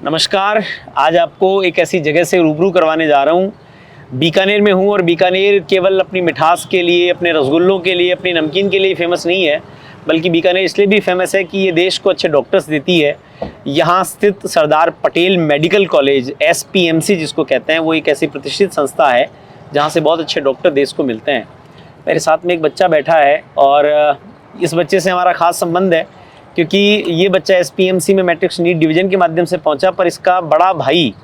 नमस्कार। आज आपको एक ऐसी जगह से रूबरू करवाने जा रहा हूँ। बीकानेर में हूँ और बीकानेर केवल अपनी मिठास के लिए, अपने रसगुल्लों के लिए, अपनी नमकीन के लिए फेमस नहीं है, बल्कि बीकानेर इसलिए भी फेमस है कि ये देश को अच्छे डॉक्टर्स देती है। यहाँ स्थित Sardar Patel medical college SPMC जिसको कहते हैं, वो एक ऐसी प्रतिष्ठित संस्था है जहाँ से बहुत अच्छे डॉक्टर देश को मिलते हैं। मेरे साथ में एक बच्चा बैठा है और इस बच्चे से हमारा ख़ास संबंध है क्योंकि ये बच्चा SPMC में मैट्रिक्स नीट डिवीज़न के माध्यम से पहुंचा, पर इसका बड़ा भाई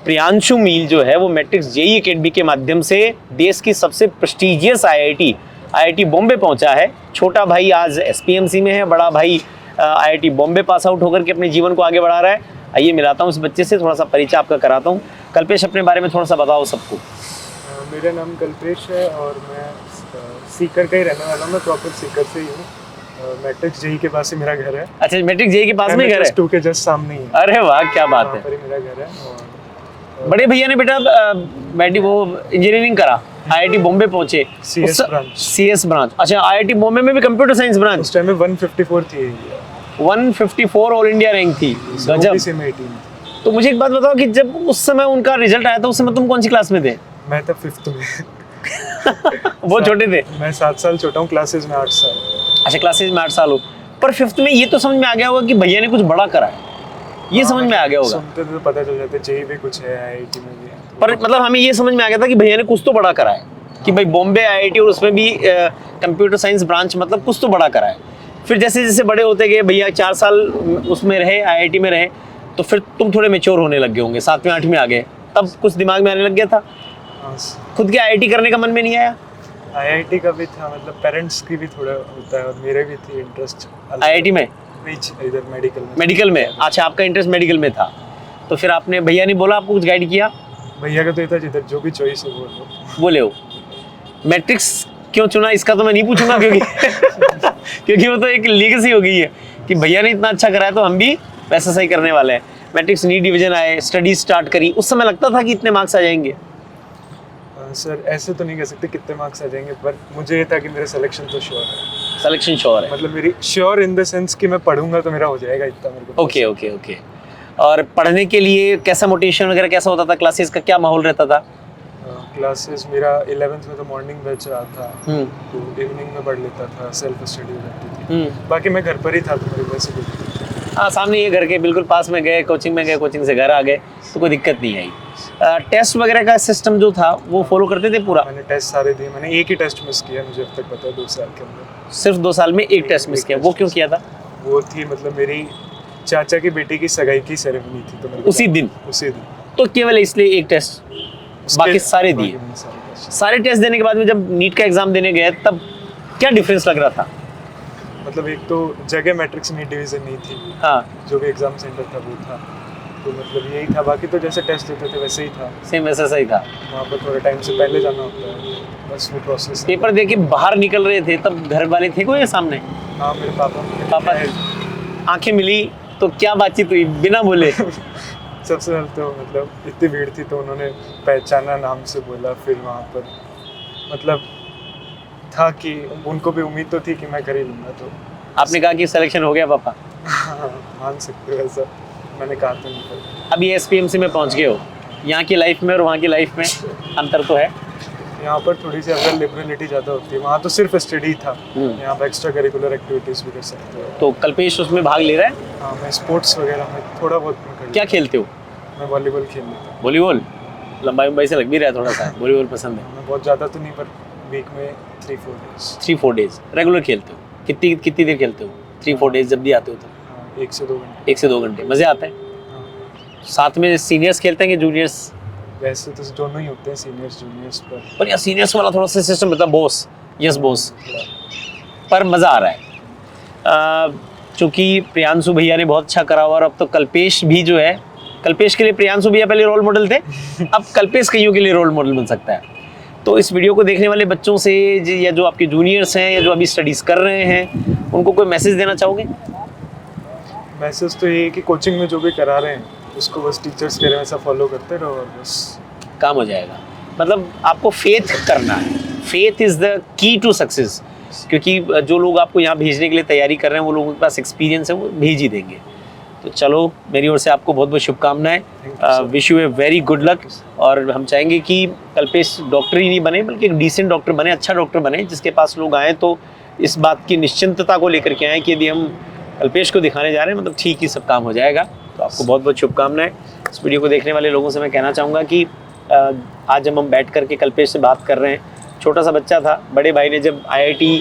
प्रियांशु मील जो है वो मैट्रिक्स JEE अकेडमी के माध्यम से देश की सबसे प्रेस्टीजियस IIT बॉम्बे पहुंचा है। छोटा भाई आज SPMC में है, बड़ा भाई IIT बॉम्बे पास आउट होकर के अपने जीवन को आगे बढ़ा रहा है। आइए मिलाता हूँ इस बच्चे से, थोड़ा सा परिचय आपका कराता हूँ। कल्पेश, अपने बारे में थोड़ा सा बताओ सबको। मेरा नाम कल्पेश है और मैं सीकर का ही रहने वाला हूँ। मैं प्रॉपर सीकर से ही हूँ। मैट्रिक्स JEE के पास ही मेरा घर है। अच्छा, मैट्रिक्स JEE के पास में घर है? 2 के जस्ट सामने ही है। अरे वाह, क्या बात है। पर ही मेरा घर है। और बड़े भैया ने बेटा वो इंजीनियरिंग करा, IIT बॉम्बे पहुंचे, CS ब्रांच। अच्छा, IIT बॉम्बे में भी कंप्यूटर साइंस ब्रांच? उस टाइम में 154 थी। 154 ऑल इंडिया रैंक थी, गजब। तो मुझे एक बात बताओ कि जब उस समय उनका रिजल्ट आया था, उस समय तुम कौन सी क्लास में थे? मैं था 5th में। वो छोटे थे? मैं 7 साल छोटा हूँ, क्लासेस में 8 साल। अच्छा, क्लासेस में 8 साल हो, पर 5th में ये तो समझ में आ गया होगा कि भैया ने कुछ बड़ा करा है, ये समझ में आ गया होगा। सुनते तो पता चल जाता है, JEE भी कुछ है, IIT में भी है। पर मतलब हमें ये समझ में आ गया था कि भैया ने कुछ तो बड़ा करा है कि भाई बॉम्बे IIT और उसमें भी कंप्यूटर साइंस ब्रांच, मतलब कुछ तो बड़ा करा है। फिर जैसे जैसे बड़े होते गए, भैया 4 साल उसमें रहे, IIT में रहे, तो फिर तुम थोड़े मैच्योर होने लग गए होंगे, 7वें 8वें आ गए, तब कुछ दिमाग में आने लग गया था। खुद के IIT करने का मन में नहीं आया? IIT का भी था, मतलब पेरेंट्स की भी थोड़ा होता है और मेरे भी थी इंटरेस्ट IIT में, इधर मेडिकल में। अच्छा, आपका इंटरेस्ट मेडिकल में था, तो फिर आपने, भैया ने बोला आपको कुछ गाइड किया? भैया का तो ये था, जिधर जो भी चॉइस हो वो ले। मैट्रिक्स क्यों चुना इसका तो मैं नहीं पूछूंगा क्योंकि क्योंकि वो तो एक लीगेसी हो गई है कि भैया ने इतना अच्छा कराया तो हम भी वैसा सही करने वाले हैं। मैट्रिक्स नीट डिवीजन आए, स्टडी स्टार्ट करी, उस समय लगता था कि इतने मार्क्स आ जाएंगे? सर ऐसे तो नहीं कह सकते कितने मार्क्स आ जाएंगे, पर मुझे ये था कि मेरा सिलेक्शन तो श्योर है। सिलेक्शन श्योर है? मतलब मेरी श्योर इन द सेंस कि मैं पढ़ूंगा तो मेरा हो जाएगा, इतना मेरे को। ओके। और पढ़ने के लिए कैसा मोटिवेशन वगैरह कैसा होता था? क्लासेस का क्या माहौल रहता था? क्लासेस मेरा 11th में तो मॉर्निंग बैच रहा था, तो इवनिंग में पढ़ लेता था, सेल्फ स्टडी हो जाती थी। बाकी मैं घर पर ही था, तो मेरे वैसे कुछ। हाँ, सामने ये घर के बिल्कुल पास में गए, कोचिंग में गए, कोचिंग से घर आ गए, तो कोई दिक्कत नहीं आई। टेस्ट वगैरह का सिस्टम जो था वो फॉलो करते थे पूरा? मैंने टेस्ट सारे दिए, मैंने एक ही टेस्ट मिस किया, मुझे अब तक पता है 2 साल के अंदर। सिर्फ 2 साल में एक टेस्ट मिस किया? वो क्यों किया था? वो थी मतलब मेरी चाचा की बेटी की सगाई की सेरेमनी थी, तो उसी दिन तो केवल इसलिए एक टेस्ट, बाकी सारे दिए? सारे टेस्ट देने के बाद में जब नीट का एग्जाम देने गए तब क्या डिफरेंस लग रहा था? मतलब एक तो जगह मैट्रिक्स नीट डिवीजन नहीं थी। हाँ, जो भी एग्जाम सेंटर था वो था, तो मतलब यही था। बाकी तो जैसे टेस्ट देते थे वैसे ही था, सेम वैसा सही था। वहाँ पर थोड़ा टाइम से पहले जाना होता है, बस वो प्रोसेस। पेपर दे के बाहर निकल रहे थे तब घर वाले थे कोई सामने? हाँ, मेरे पापा आंखें मिली तो क्या बातचीत हुई बिना बोले? सबसे पहले तो मतलब इतनी भीड़ थी तो उन्होंने पहचाना, नाम से बोला। फिर वहाँ पर मतलब था कि उनको भी उम्मीद तो थी कि मैं कर ही लूँगा, तो आपने कहा कि सिलेक्शन हो गया पापा? मान सकते हो ऐसा, मैंने कहा तो नहीं। अभी SPMC में पहुँच गए हो, यहाँ की लाइफ में और वहाँ की लाइफ में अंतर तो है? यहाँ पर थोड़ी सी अगर लिबरलिटी ज़्यादा होती है, वहाँ तो सिर्फ स्टडी था, यहाँ पर एक्स्ट्रा करिकुलर एक्टिविटीज़ भी कर सकते हो। तो कल्पेश उसमें भाग ले रहा है? हाँ, मैं स्पोर्ट्स वगैरह में थोड़ा बहुत क्या खेलते हो? मैं वॉलीबॉल खेल लेता हूँ। वॉलीबॉल? लंबाई से लग भी रहा है थोड़ा सा। वॉलीबॉल पसंद है? मैं बहुत ज़्यादा तो नहीं, पर वीक में 3-4 डेज रेगुलर खेलते हो? कितनी देर खेलते हो? 3-4 डेज जब भी आते हो तो? 1 से 2 घंटे। 1 से 2 घंटे। मज़े आता है? साथ में सीनियर्स खेलते हैं कि जूनियर्स? वैसे तो दोनों ही होते हैं, सीनियर्स जूनियर्स। पर यार सीनियर्स वाला थोड़ा सा सिस्टम रहता है, बॉस, यस बॉस, पर मज़ा आ रहा है। चूँकि प्रियांशु भैया ने बहुत अच्छा करा हुआ, और अब तो कल्पेश भी जो है, कल्पेश के लिए प्रियांशु भैया पहले रोल मॉडल थे, अब कल्पेश कईयों के लिए रोल मॉडल बन सकता है। तो इस वीडियो को देखने वाले बच्चों से, या जो आपके जूनियर्स हैं या जो अभी स्टडीज़ कर रहे हैं, उनको कोई मैसेज देना चाहोगे? मैसेज तो ये है कि कोचिंग में जो भी करा रहे हैं उसको बस टीचर्स कह रहे हैं वैसा फॉलो करते रहो और बस काम हो जाएगा। मतलब आपको फेथ करना है, faith is the key to success. क्योंकि जो लोग आपको यहाँ भेजने के लिए तैयारी कर रहे हैं वो लोगों के पास एक्सपीरियंस है, वो भेज ही देंगे। तो चलो, मेरी ओर से आपको बहुत बहुत शुभकामनाएं, Thank you, sir. Wish U a very good luck. और हम चाहेंगे कि कल्पेश डॉक्टर ही नहीं बने, बल्कि एक डिसेंट डॉक्टर बने, अच्छा डॉक्टर बने, जिसके पास लोग आएँ तो इस बात की निश्चिंतता को लेकर के आएँ कि यदि हम कल्पेश को दिखाने जा रहे हैं, मतलब ठीक ही सब काम हो जाएगा। तो आपको बहुत बहुत शुभकामनाएं। इस वीडियो को देखने वाले लोगों से मैं कहना चाहूँगा कि आज हम बैठ करके कल्पेश से बात कर रहे हैं, छोटा सा बच्चा था, बड़े भाई ने जब IIT,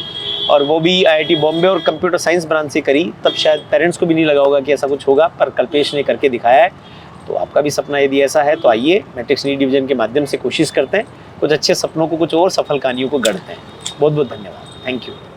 और वो भी IIT बॉम्बे और कंप्यूटर साइंस ब्रांच से करी, तब शायद पेरेंट्स को भी नहीं लगा होगा कि ऐसा कुछ होगा, पर कल्पेश ने करके दिखाया है। तो आपका भी सपना यदि ऐसा है तो आइए, मैट्रिक्स नीट डिवीजन के माध्यम से कोशिश करते हैं, कुछ अच्छे सपनों को, कुछ और सफल कहानियों को गढ़ते हैं। बहुत बहुत धन्यवाद, थैंक यू।